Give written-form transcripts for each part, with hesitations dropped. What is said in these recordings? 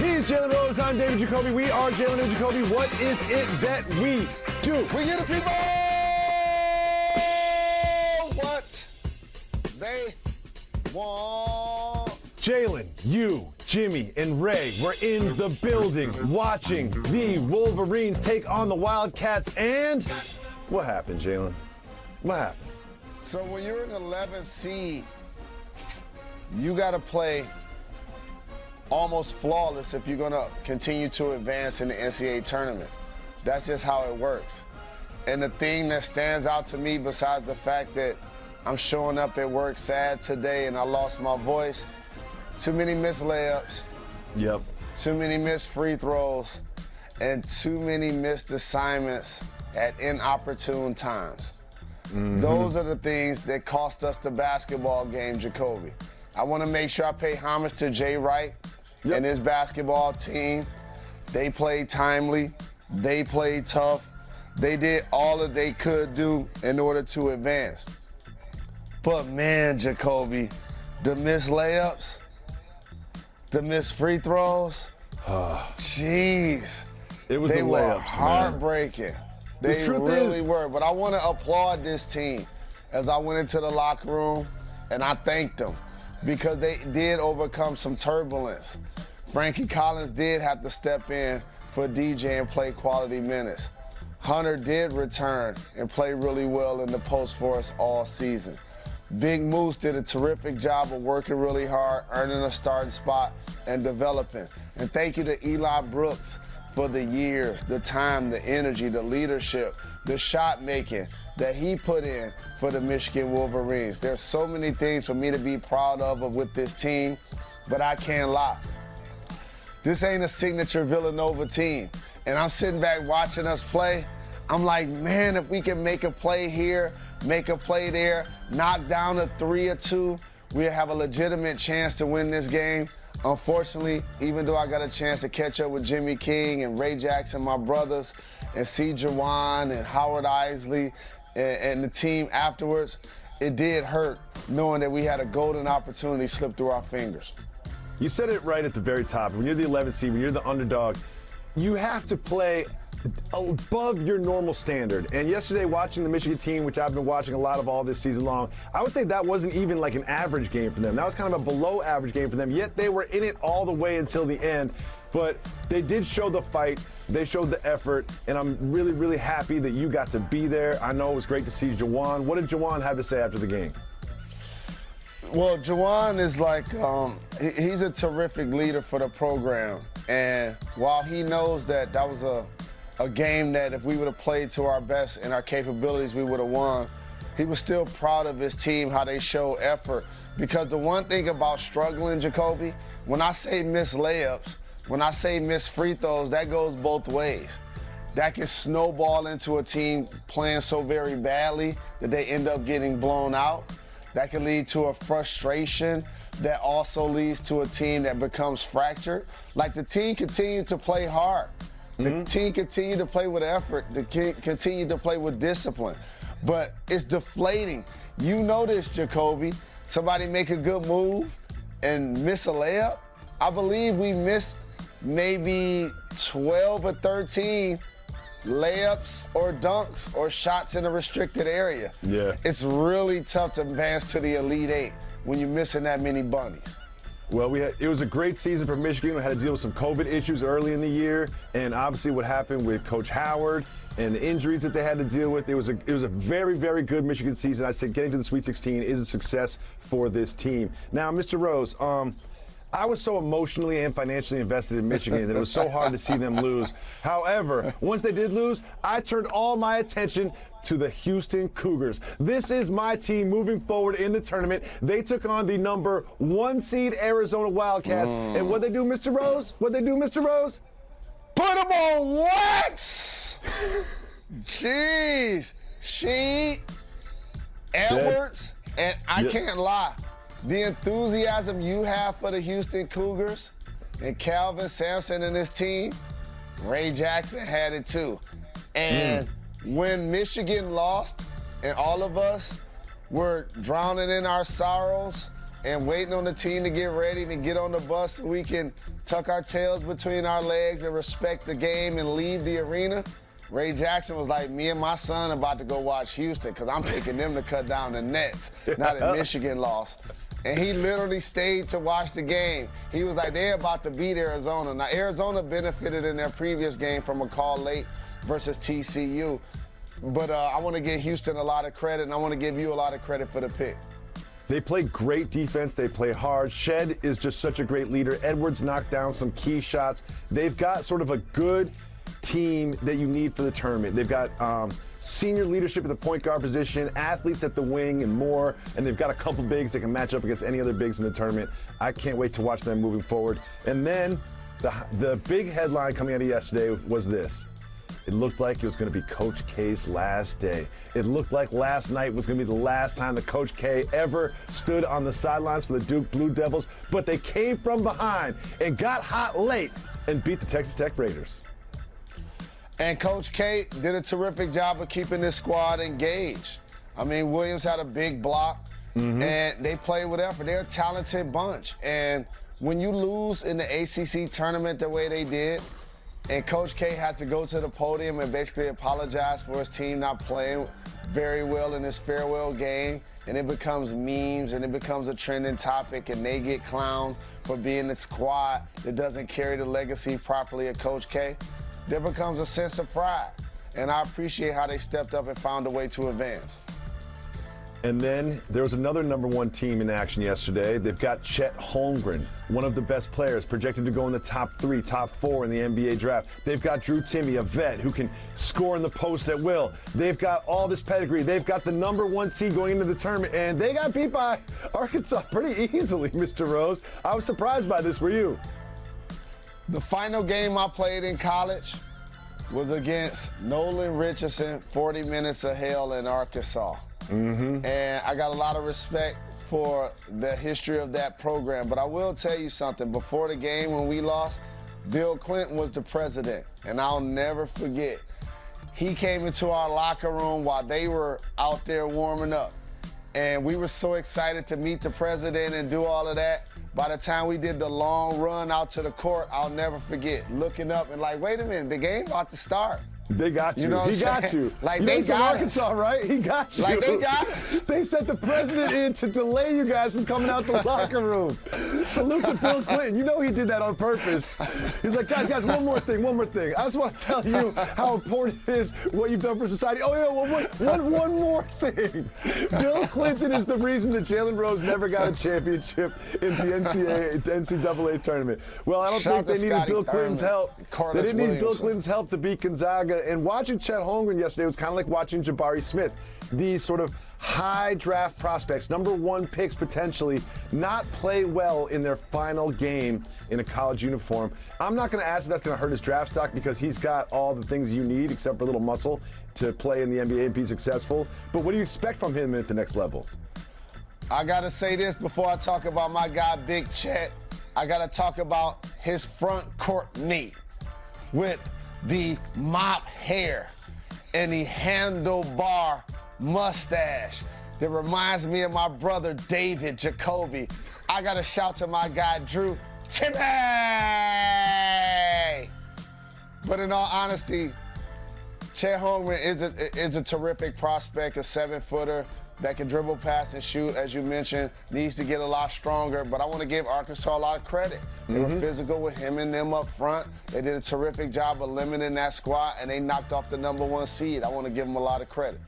He's Jalen Rose. I'm Devin Jacoby. We are Jalen and Jacoby. What is it that we do? We give the people what they want. Jalen, you, Jimmy, and Ray were in the building watching the Wolverines take on the Wildcats. And what happened, Jalen? What happened? So when you're an 11th seed, you got to play almost flawless if you're going to continue to advance in the NCAA tournament. That's just how it works. And the thing that stands out to me, besides the fact that I'm showing up at work sad today and I lost my voice, too many missed layups, Yep. too many missed free throws, and too many missed assignments at inopportune times. Those are the things that cost us the basketball game, Jacoby. I want to make sure I pay homage to Jay Wright and his basketball team. They played timely. They played tough. They did all that they could do in order to advance. But man, Jacoby, the missed layups, the missed free throws, jeez. It was They the were layups, heartbreaking. man. They truth really is- were. But I want to applaud this team as I went into the locker room, and I thanked them because they did overcome some turbulence. Frankie Collins did have to step in for DJ and play quality minutes. Hunter did return and play really well in the post for us all season. Big Moose did a terrific job of working really hard, earning a starting spot, and developing. And thank you to Eli Brooks for the years, the time, the energy, the leadership, the shot making that he put in for the Michigan Wolverines. There's so many things for me to be proud of with this team, but I can't lie. This ain't a signature Villanova team. And I'm sitting back watching us play. I'm like, man, if we can make a play here, make a play there, knock down a 3 or 2, we'll have a legitimate chance to win this game. Unfortunately, even though I got a chance to catch up with Jimmy King and Ray Jackson, my brothers, and see Jawan and Howard Isley and the team afterwards, it did hurt knowing that we had a golden opportunity slip through our fingers. You said it right at the very top. When you're the 11th seed, when you're the underdog, you have to play above your normal standard. And yesterday, watching the Michigan team, which I've been watching a lot of all this season long, I would say that wasn't even like an average game for them. That was kind of a below average game for them, yet they were in it all the way until the end. But they did show the fight, they showed the effort, and I'm really, really happy that you got to be there. I know it was great to see Jawan. What did Jawan have to say after the game? Well, Jawan is like, he's a terrific leader for the program. And while he knows that that was a game that if we would have played to our best and our capabilities, we would have won, he was still proud of his team, how they show effort. Because the one thing about struggling, Jacoby, when I say miss layups, when I say miss free throws, that goes both ways. That can snowball into a team playing so very badly that they end up getting blown out. That can lead to a frustration that also leads to a team that becomes fractured. Like the team continued to play hard. The team continued to play with effort. The team continued to play with discipline. But it's deflating. You know this, Jacoby. Somebody make a good move and miss a layup. I believe we missed maybe 12 or 13 layups or dunks or shots in a restricted area. Yeah. It's really tough to advance to the Elite Eight when you're missing that many bunnies. Well, it was a great season for Michigan. We had to deal with some COVID issues early in the year, and obviously what happened with Coach Howard and the injuries that they had to deal with. It was a very, very good Michigan season. I said getting to the Sweet 16 is a success for this team. Now, Mr. Rose, I was so emotionally and financially invested in Michigan that it was so hard to see them lose. However, once they did lose, I turned all my attention to the Houston Cougars. This is my team moving forward in the tournament. They took on the number 1 seed Arizona Wildcats. And what'd they do, Mr. Rose? What'd they do, Mr. Rose? Put them on wax! Jeez. She, Edwards, and I can't lie. The enthusiasm you have for the Houston Cougars and Calvin Sampson and his team, Ray Jackson had it too. And when Michigan lost and all of us were drowning in our sorrows, and waiting on the team to get ready to get on the bus so we can tuck our tails between our legs and respect the game and leave the arena. Ray Jackson was like, me and my son about to go watch Houston because I'm taking them to cut down the Nets, not that Michigan lost. And he literally stayed to watch the game. He was like, they're about to beat Arizona. Now, Arizona benefited in their previous game from a call late versus TCU. But I want to give Houston a lot of credit, and I want to give you a lot of credit for the pick. They play great defense. They play hard. Shed is just such a great leader. Edwards knocked down some key shots. They've got sort of a good team that you need for the tournament. They've got senior leadership at the point guard position, athletes at the wing and more, and they've got a couple bigs that can match up against any other bigs in the tournament. I can't wait to watch them moving forward. And then the big headline coming out of yesterday was this. It looked like it was going to be Coach K's last day. It looked like last night was going to be the last time that Coach K ever stood on the sidelines for the Duke Blue Devils, but they came from behind and got hot late and beat the Texas Tech Raiders. And Coach K did a terrific job of keeping this squad engaged. I mean, Williams had a big block, and they played with effort. They're a talented bunch. And when you lose in the ACC tournament the way they did, and Coach K has to go to the podium and basically apologize for his team not playing very well in this farewell game, and it becomes memes and it becomes a trending topic, and they get clowned for being the squad that doesn't carry the legacy properly of Coach K, there becomes a sense of pride. And I appreciate how they stepped up and found a way to advance. And then there was another #1 team in action yesterday. They've got Chet Holmgren, one of the best players, projected to go in the top 3, top 4 in the NBA draft. They've got Drew Timme, a vet who can score in the post at will. They've got all this pedigree. They've got the #1 seed going into the tournament, and they got beat by Arkansas pretty easily, Mr. Rose. I was surprised by this. Were you? The final game I played in college was against Nolan Richardson, 40 Minutes of Hell in Arkansas. And I got a lot of respect for the history of that program. But I will tell you something. Before the game, when we lost, Bill Clinton was the president. And I'll never forget. He came into our locker room while they were out there warming up. And we were so excited to meet the president and do all of that. By the time we did the long run out to the court, I'll never forget looking up and like, wait a minute, the game about to start. They got you. You know what He I'm got saying? you. Like, you they know, from got Arkansas, us. right? He got you. Like, they got us. They sent the president in to delay you guys from coming out the locker room. Salute to Bill Clinton. You know he did that on purpose. He's like, guys, one more thing. I just want to tell you how important it is what you've done for society. Oh, yeah, one more thing. Bill Clinton is the reason that Jalen Rose never got a championship in the NCAA tournament. Well, I don't think they needed Bill Clinton's help. They didn't need Bill Clinton's help to beat Gonzaga. And watching Chet Holmgren yesterday was kind of like watching Jabari Smith. These sort of high draft prospects, #1 picks potentially, not play well in their final game in a college uniform. I'm not going to ask if that's going to hurt his draft stock because he's got all the things you need except for a little muscle to play in the NBA and be successful. But what do you expect from him at the next level? I got to say this before I talk about my guy, Big Chet. I got to talk about his front court knee with the mop hair and the handlebar mustache that reminds me of my brother David Jacoby. I got to shout to my guy Drew Timme. But in all honesty, Chet Holmgren is a terrific prospect, a 7-footer that can dribble, pass, and shoot, as you mentioned, needs to get a lot stronger. But I want to give Arkansas a lot of credit. They were physical with him and them up front. They did a terrific job of limiting that squad, and they knocked off the #1 seed. I want to give them a lot of credit.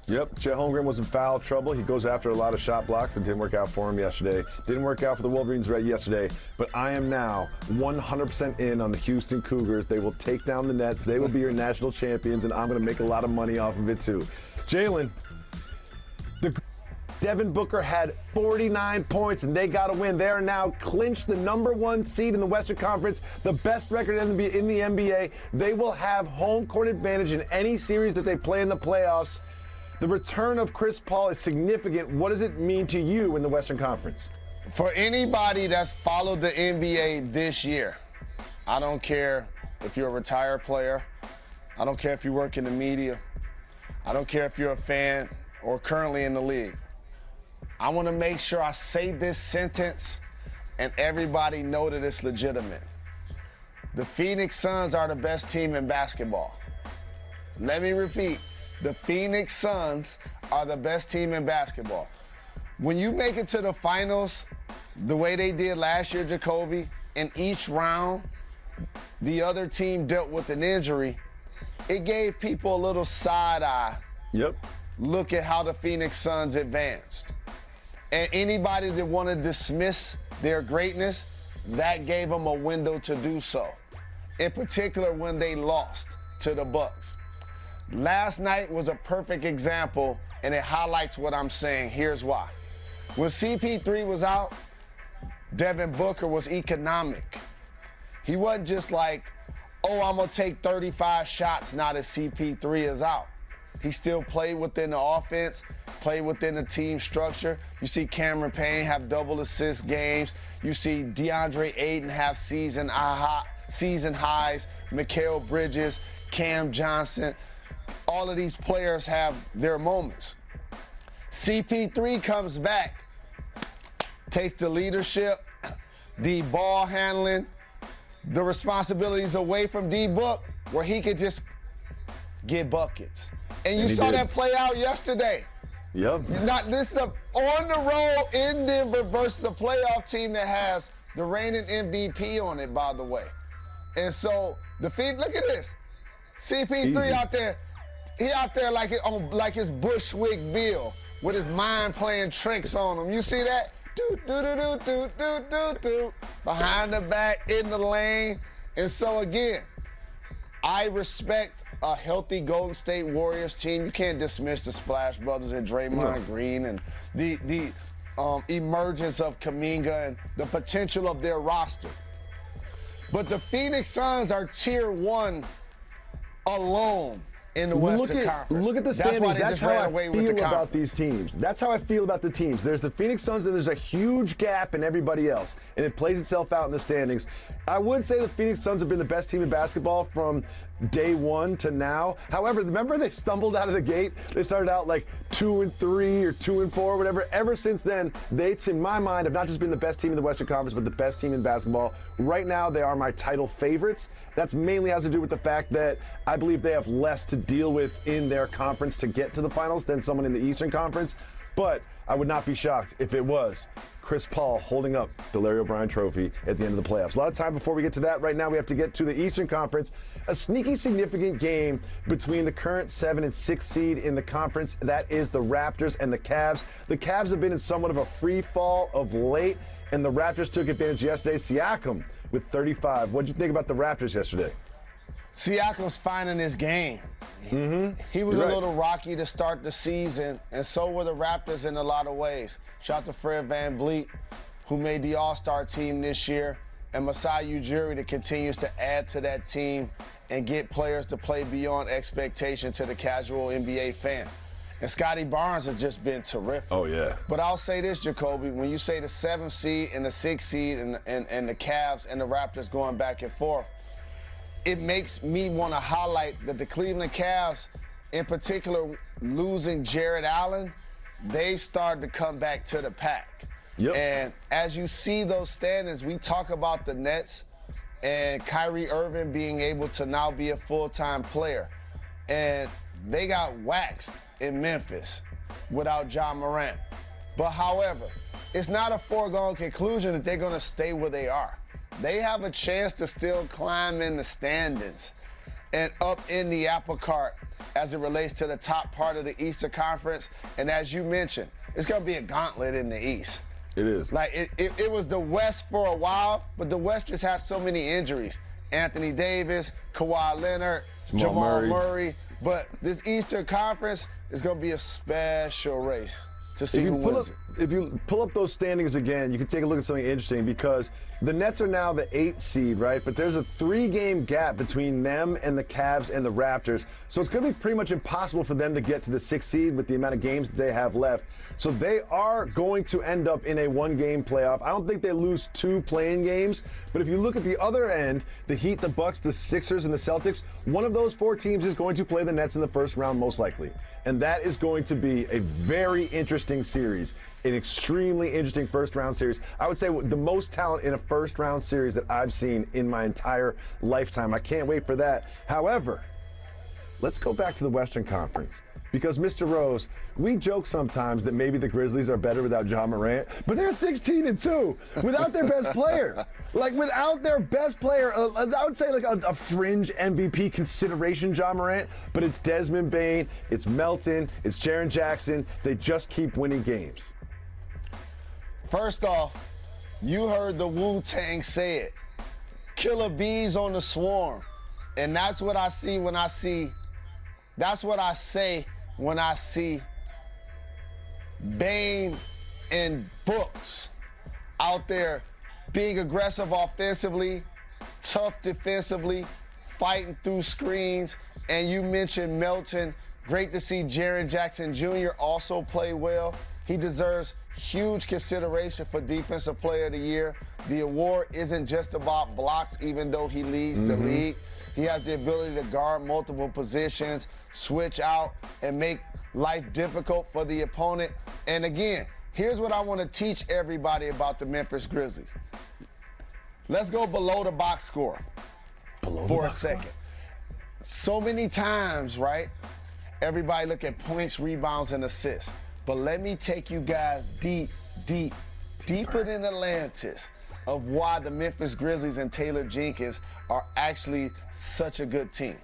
Yep, Chet Holmgren was in foul trouble. He goes after a lot of shot blocks. It didn't work out for him yesterday. Didn't work out for the Wolverines yesterday. But I am now 100% in on the Houston Cougars. They will take down the Nets. They will be your national champions, and I'm going to make a lot of money off of it too. Jalen, Devin Booker had 49 points, and they got to win. They are now clinched the #1 seed in the Western Conference, the best record in the NBA. They will have home court advantage in any series that they play in the playoffs. The return of Chris Paul is significant. What does it mean to you in the Western Conference? For anybody that's followed the NBA this year, I don't care if you're a retired player. I don't care if you work in the media. I don't care if you're a fan or currently in the league. I want to make sure I say this sentence and everybody know that it's legitimate. The Phoenix Suns are the best team in basketball. Let me repeat. The Phoenix Suns are the best team in basketball. When you make it to the finals, the way they did last year, Jacoby, in each round, the other team dealt with an injury. It gave people a little side eye. Yep. Look at how the Phoenix Suns advanced. And anybody that want to dismiss their greatness, that gave them a window to do so. In particular, when they lost to the Bucks. Last night was a perfect example, and it highlights what I'm saying. Here's why. When CP3 was out, Devin Booker was economic. He wasn't just like, oh, I'm going to take 35 shots now that CP3 is out. He still played within the offense, played within the team structure. You see Cameron Payne have double assist games. You see DeAndre Ayton have season highs. Mikal Bridges, Cam Johnson. All of these players have their moments. CP3 comes back, takes the leadership, the ball handling, the responsibilities away from D-Book, where he could just get buckets. And you saw that play out yesterday. Yep. This is on the road in Denver versus a playoff team that has the reigning MVP on it, by the way. And so look at this. CP3 out there, he out there like his Bushwick Bill with his mind playing tricks on him. You see that? Do, do, do, do, do, do, do, do. Behind the back, in the lane. And so again, I respect a healthy Golden State Warriors team. You can't dismiss the Splash Brothers and Draymond Green and the emergence of Kuminga and the potential of their roster. But the Phoenix Suns are tier 1 alone in the Western Conference. Look at the standings. That's how I feel about these teams. That's how I feel about the teams. There's the Phoenix Suns, and there's a huge gap in everybody else, and it plays itself out in the standings. I would say the Phoenix Suns have been the best team in basketball from day one to now. However, remember they stumbled out of the gate? They started out like 2-3 or 2-4, whatever. Ever since then, they, to my mind, have not just been the best team in the Western Conference, but the best team in basketball. Right now, they are my title favorites. That's mainly has to do with the fact that I believe they have less to deal with in their conference to get to the finals than someone in the Eastern Conference. But I would not be shocked if it was Chris Paul holding up the Larry O'Brien trophy at the end of the playoffs. A lot of time before we get to that. Right now we have to get to the Eastern Conference. A sneaky significant game between the current 7 and 6 seed in the conference. That is the Raptors and the Cavs. The Cavs have been in somewhat of a free fall of late, and the Raptors took advantage yesterday. Siakam with 35. What did you think about the Raptors yesterday? Siakam's finding his game. He was a little rocky to start the season, and so were the Raptors in a lot of ways. Shout out to Fred VanVleet, who made the All-Star team this year, and Masai Ujiri that continues to add to that team and get players to play beyond expectation to the casual NBA fan. And Scotty Barnes has just been terrific. Oh, yeah. But I'll say this, Jacoby, when you say the 7th seed and the 6th seed and the Cavs and the Raptors going back and forth, it makes me want to highlight that the Cleveland Cavs, in particular, losing Jared Allen, they started to come back to the pack. Yep. And as you see those standings, we talk about the Nets and Kyrie Irving being able to now be a full-time player. And they got waxed in Memphis without Ja Morant. But however, it's not a foregone conclusion that they're going to stay where they are. They have a chance to still climb in the standings and up in the apple cart as it relates to the top part of the Eastern Conference. And as you mentioned, it's going to be a gauntlet in the East. It is. Like, it was the West for a while, but the West just has so many injuries. Anthony Davis, Kawhi Leonard, Jamal Murray. But this Eastern Conference is going to be a special race to see who wins it. If you pull up those standings again, you can take a look at something interesting because the Nets are now the 8th seed, right? But there's a 3-game gap between them and the Cavs and the Raptors. So it's going to be pretty much impossible for them to get to the 6th seed with the amount of games that they have left. So they are going to end up in a 1-game playoff. I don't think they lose 2 play-in games. But if you look at the other end, the Heat, the Bucks, the Sixers, and the Celtics, one of those 4 teams is going to play the Nets in the first round most likely. And that is going to be a very interesting series. an extremely interesting first-round series. I would say the most talent in a first-round series that I've seen in my entire lifetime. I can't wait for that. However, let's go back to the Western Conference. Because, Mr. Rose, we joke sometimes that maybe the Grizzlies are better without Ja Morant, but they're 16-2 without their best player. Like, without their best player, I would say like a fringe MVP consideration, Ja Morant, but it's Desmond Bane, it's Melton, it's Jaren Jackson. They just keep winning games. First off, you heard the Wu-Tang say it. Killer bees on the swarm. And that's what I see when I see, that's what I say when I see Bane and Brooks out there being aggressive offensively, tough defensively, fighting through screens. And you mentioned Melton. Great to see Jaren Jackson Jr. also play well. He deserves huge consideration for Defensive Player of the Year. The award isn't just about blocks, even though he leads the league. He has the ability to guard multiple positions, switch out, and make life difficult for the opponent. And again, here's what I want to teach everybody about the Memphis Grizzlies. Let's go below the box score for a second. So many times, right, everybody look at points, rebounds, and assists. But let me take you guys deeper than Atlantis of why the Memphis Grizzlies and Taylor Jenkins are actually such a good team.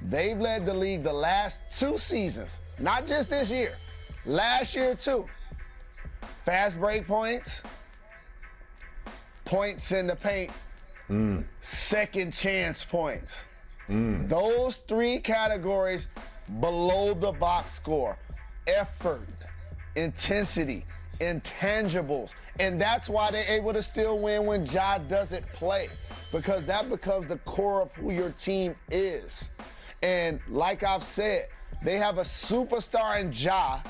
They've led the league the last 2 seasons, not just this year, last year too. Fast break points, points in the paint, second chance points. Those 3 categories below the box score: effort, intensity, intangibles. And that's why they're able to still win when Ja doesn't play, because that becomes the core of who your team is. And like I've said, they have a superstar in Ja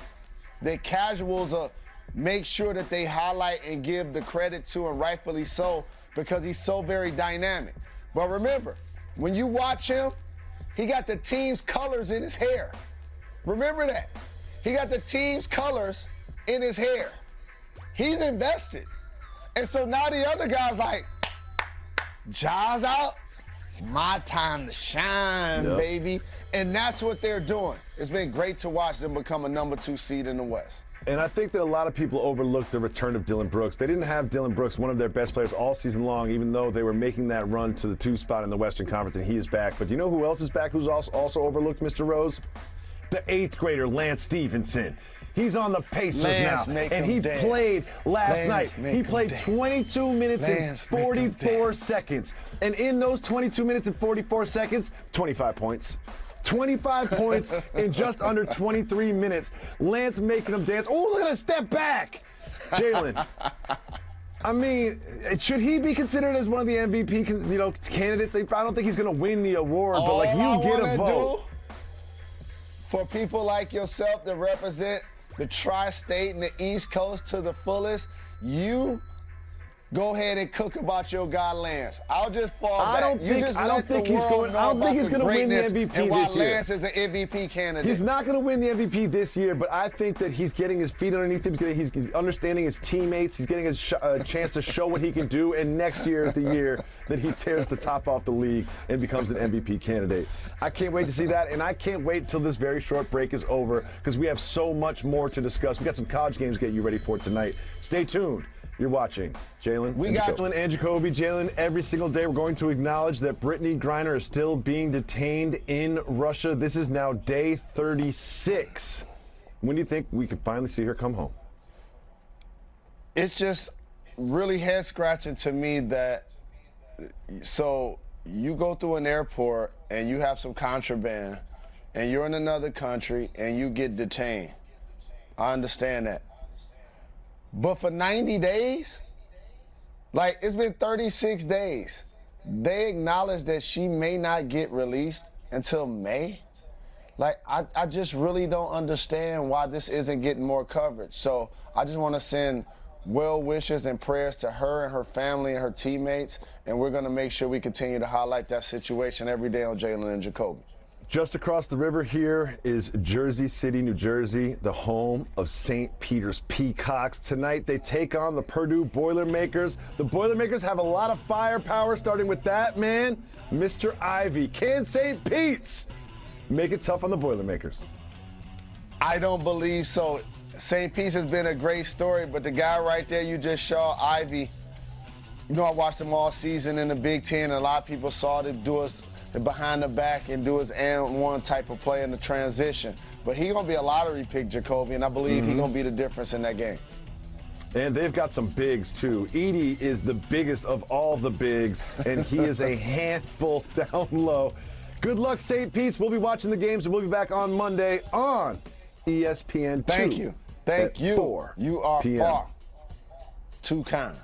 that casuals make sure that they highlight and give the credit to, and rightfully so, because he's so very dynamic. But remember, when you watch him, he got the team's colors in his hair. Remember that. He got the team's colors in his hair. He's invested. And so now the other guy's like, Ja's out, it's my time to shine, baby. And that's what they're doing. It's been great to watch them become a number 2 seed in the West. And I think that a lot of people overlooked the return of Dillon Brooks. They didn't have Dillon Brooks, one of their best players all season long, even though they were making that run to the 2 spot in the Western Conference, and he is back. But do you know who else is back who's also overlooked, Mr. Rose? The 8th grader, Lance Stevenson. He's on the Pacers now, and he played last night. He played 22 minutes and 44 seconds. And in those 22 minutes and 44 seconds, 25 points. 25 points in just under 23 minutes. Lance making them dance. Oh, look at that step back. Jalen. I mean, should he be considered as one of the MVP candidates? I don't think he's going to win the award, but like, you get a vote. For people like yourself that represent the tri-state and the East Coast to the fullest, you go ahead and cook about your guy Lance. I'll just fall back. I don't think he's going to win the MVP and why this year. Lance is an MVP candidate. He's not going to win the MVP this year, but I think that he's getting his feet underneath him. He's understanding his teammates. He's getting a chance to show what he can do, and next year is the year that he tears the top off the league and becomes an MVP candidate. I can't wait to see that, and I can't wait till this very short break is over, because we have so much more to discuss. We got some college games to get you ready for tonight. Stay tuned. You're watching Jalen and Jacoby. Jalen, every single day we're going to acknowledge that Brittany Griner is still being detained in Russia. This is now day 36. When do you think we can finally see her come home? It's just really head scratching to me that, so you go through an airport and you have some contraband and you're in another country and you get detained. I understand that. But for 90 days, like, it's been 36 days. They acknowledge that she may not get released until May. Like, I just really don't understand why this isn't getting more coverage. So I just want to send well wishes and prayers to her and her family and her teammates, and we're going to make sure we continue to highlight that situation every day on Jalen and Jacoby. Just across the river here is Jersey City, New Jersey, the home of St. Peter's Peacocks. Tonight they take on the Purdue Boilermakers. The Boilermakers have a lot of firepower, starting with that man, Mr. Ivy. Can St. Pete's make it tough on the Boilermakers? I don't believe so. St. Pete's has been a great story, but the guy right there you just saw, Ivy, you know, I watched him all season in the Big Ten, and a lot of people saw him do his behind the back and do his and one type of play in the transition. But he's going to be a lottery pick, Jacoby, and I believe he's going to be the difference in that game. And they've got some bigs, too. Edey is the biggest of all the bigs, and he is a handful down low. Good luck, St. Pete's. We'll be watching the games, and we'll be back on Monday on ESPN2. Thank you. Thank you. 4 You are p.m. far too kind.